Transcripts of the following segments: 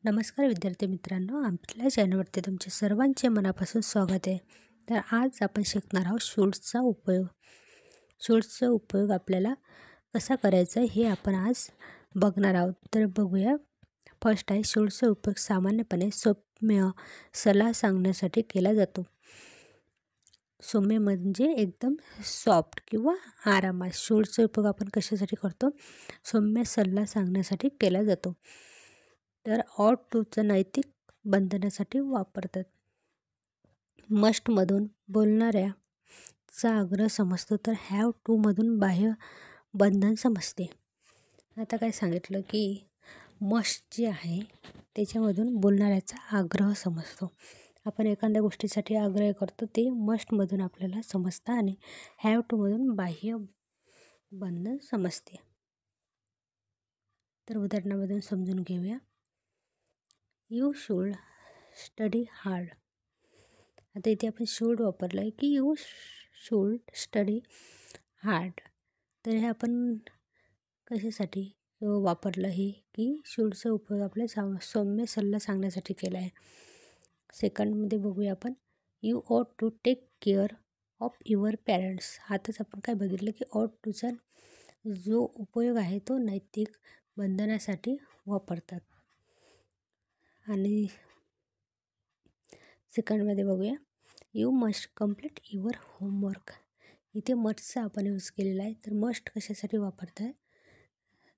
नमस्कार विद्यार्थी मित्रांनो, आपल्या चॅनलवरती तुमचे सर्वांचे मनापासून स्वागत आहे. तर आज आपण शिकणार आहोत शूल्सचा उपयोग. शूल्सचा उपयोग आपल्याला कसा करायचा हे आपण आज बघणार आहोत. तर बघूया. फर्स्ट आहे, शूल्सचा उपयोग सामान्यपणे सौम्य सल्ला सांगण्यासाठी केला जातो. सौम्य म्हणजे एकदम सॉफ्ट किंवा आरामात. शूल्सचा उपयोग आपण कशासाठी करतो? सौम्य सल्ला सांगण्यासाठी केला जातो. तर ऑट टूचा नैतिक बंधनासाठी वापरतात. मस्टमधून बोलणाऱ्याचा आग्रह समजतो, तर हॅव टूमधून बाह्य बंधन समजते. आता काय सांगितलं की मस्ट जे आहे त्याच्यामधून बोलणाऱ्याचा आग्रह समजतो. आपण एखाद्या गोष्टीसाठी आग्रह करतो ते मस्टमधून आपल्याला समजतं आणि हॅव टूमधून बाह्य बंधन समजते. तर उदाहरणामधून समजून घेऊया. You should study hard. आता इथे आपण शूड वापरलं आहे की यू शूड स्टडी हार्ड. तर हे आपण कशासाठी वापरलं आहे की शूडचा उपयोग आपल्या सौम्य सल्ला सांगण्यासाठी केला आहे. सेकंडमध्ये बघूया आपण. You ought to take care of your parents. आताच आपण काय बघितलं की ऑट टूचा जो उपयोग आहे तो नैतिक बंधनासाठी वापरतात. आणि सेकंडमध्ये बघूया. You must complete your homework. इथे मस्टचा आपण यूज केलेला आहे. तर मस्ट कशासाठी वापरतात?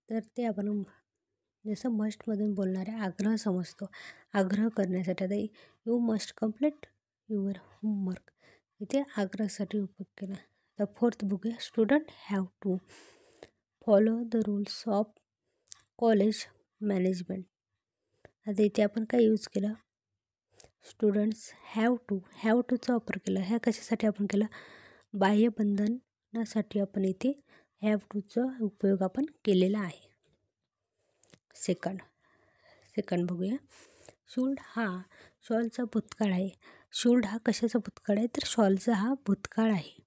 तर ते आपण जसं मस्टमधून बोलणारे आग्रह समजतो, आग्रह करण्यासाठी. आता you must complete your homework, इथे आग्रहासाठी उपयोग केला. तर फोर्थ बघूया. Student have to follow the rules of college management. आता इथे आपण काय यूज केलं? स्टुडंट्स हॅव टूचा वापर केला. ह्या कशासाठी आपण केला? बाह्य बंधनासाठी आपण इथे हॅव टूचा उपयोग आपण केलेला आहे. सेकंड बघूया. शूल्ड हा शॉलचा भूतकाळ आहे. शूल्ड हा कशाचा भूतकाळ आहे? तर शॉलचा हा भूतकाळ आहे.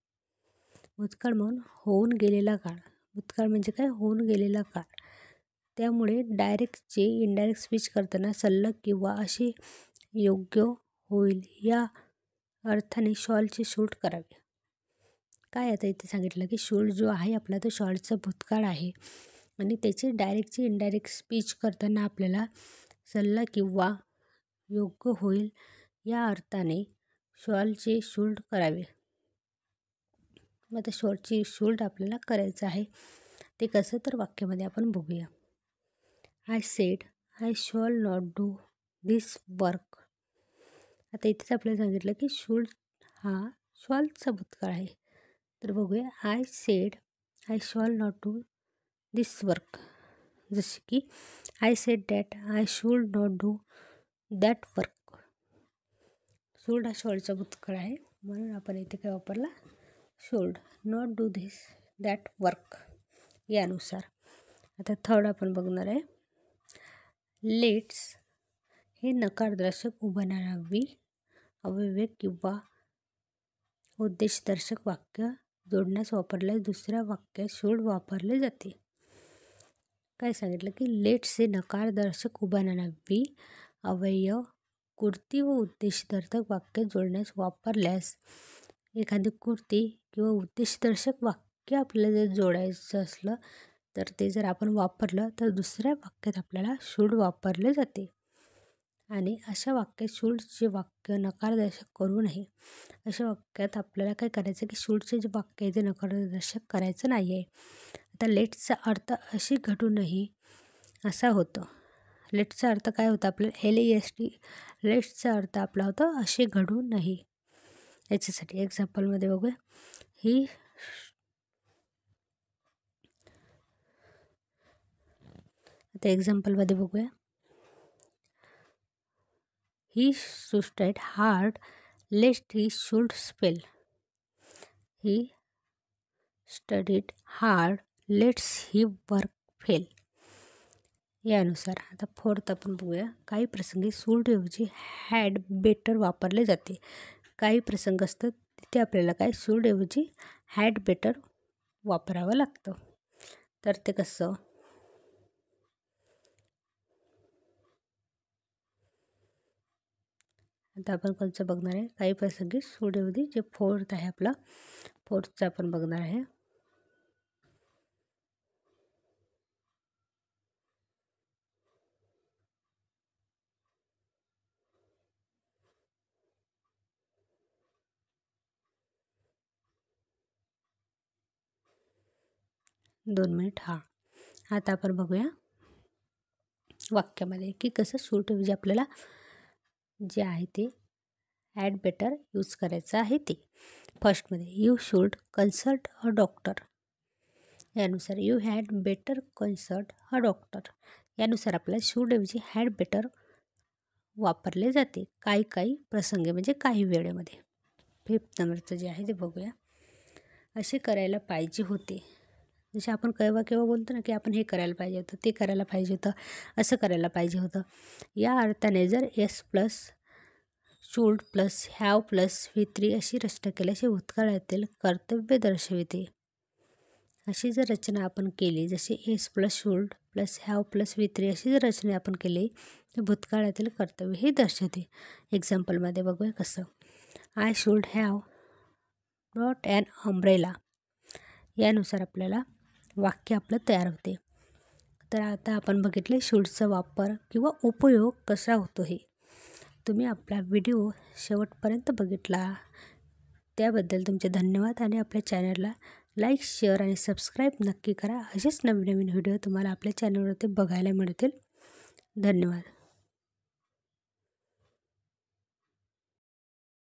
भूतकाळ म्हणून होऊन गेलेला काळ. भूतकाळ म्हणजे काय? होऊन गेलेला काळ. त्यामुळे डायरेक्टचे इनडायरेक्ट स्पीच करताना सल्लग किंवा असे योग्य होईल या अर्थाने शॉलचे शूल्ड करावे. काय आता इथे सांगितलं की शूल्ड जो आहे आपला तो शॉलचा भूतकाळ आहे आणि त्याचे डायरेक्टचे इनडायरेक्ट स्पीच करताना आपल्याला सल्ला किंवा योग्य होईल या अर्थाने शॉलचे शूल्ड करावे. मग आता शॉलचे शूल्ड आपल्याला करायचं आहे. ते कसं? तर वाक्यामध्ये आपण बघूया. I said I shall not do this work. आता इथेच आपल्याला सांगितलं की शूल्ड हा शॉलचा भूतकाळ आहे. तर बघूया. I said I shall not do this work. जसे की I said that I should not do that work. Should हा शॉलचा भूतकाळ आहे म्हणून आपण इथे काय वापरला? Should. Not do this that work यानुसार. आता थर्ड आपण बघणार आहे. लेट्स हे नकारदर्शक उभारणारी अव्यय किंवा उद्देशदर्शक वाक्य जोडण्यास वापरल्यास दुसऱ्या वाक्यात शूल्ड वापरले जाते. काय सांगितलं की लेट्स हे नकारदर्शक उभारणारी अव्यय कृती व उद्देशदर्शक वाक्य जोडण्यास वापरल्यास एखादी कृती किंवा उद्देशदर्शक वाक्य आपल्याला जर जोडायचं असलं तर ते जर आपण वापरलं तर दुसऱ्या वाक्यात आपल्याला शूल्ड वापरले जाते. आणि अशा वाक्यात शूल्डचे वाक्य नकारदर्शक करू नये. अशा वाक्यात आपल्याला काय करायचं की शूल्डचे जे वाक्य आहे ते नकारदर्शक करायचं नाही आहे. आता लेट्सचा अर्थ अशी घडू नये असा होतो. लेट्सचा अर्थ काय होता आपल्याला? LEST. लेट्सचा अर्थ आपला होता असे घडू नये. याच्यासाठी एक्झाम्पलमध्ये बघूया. आता एक्झाम्पलमध्ये बघूया. He studied hard लेस्ट he should fail. He studied hard let's he work fail यानुसार. आता फोर्थ आपण बघूया. काही प्रसंगी शुड ऐवजी हॅड बेटर वापरले जाते. काही प्रसंग असतात तिथे आपल्याला काय शुड ऐवजी हॅड बेटर वापरावं लागतं. तर ते कसं? आता आपण कोणचं बघणार आहे, काही प्रसंगी सूडमध्ये जे फोर्थ आहे आपलं, फोर्थचं आपण बघणार आहे. दोन मिनिट. आता आपण बघूया वाक्यामध्ये की कसं सूडऐवजी आपल्याला जे आहे ते ॲड बेटर यूज करायचं आहे ते. फर्स्टमध्ये you should consult a doctor, यानुसार you had better consult a doctor, यानुसार आपल्याला शूडऐवजी हॅड बेटर वापरले जाते काही प्रसंगी, म्हणजे काही वेळेमध्ये. फिफ्थ नंबरचं जे आहे ते बघूया. असे करायला पाहिजे होते, जसे आपण केव्हा बोलतो ना की आपण हे करायला पाहिजे होतं, ते करायला पाहिजे होतं, असं करायला पाहिजे होतं. या अर्थाने जर S plus should plus have plus V3 अशी रचना केल्याचे भूतकाळातील कर्तव्य दर्शविते. अशी जर रचना आपण केली, जशी S plus should plus have plus V3 अशी जर रचना आपण केली तर भूतकाळातील कर्तव्य हे दर्शवते. एक्झाम्पलमध्ये बघूया कसं. I should have brought an umbrella, यानुसार आपल्याला वाक्य आपलं तयार होते. तर आता आपण बघितले शूडचा वापर किंवा उपयोग कसा होतो हे. तुम्ही आपला व्हिडिओ शेवटपर्यंत बघितला त्याबद्दल तुमचे धन्यवाद. आणि आपल्या चॅनलला लाईक, शेअर आणि सबस्क्राईब नक्की करा. असेच नवीन व्हिडिओ तुम्हाला आपल्या चॅनलवरती बघायला मिळतील. धन्यवाद.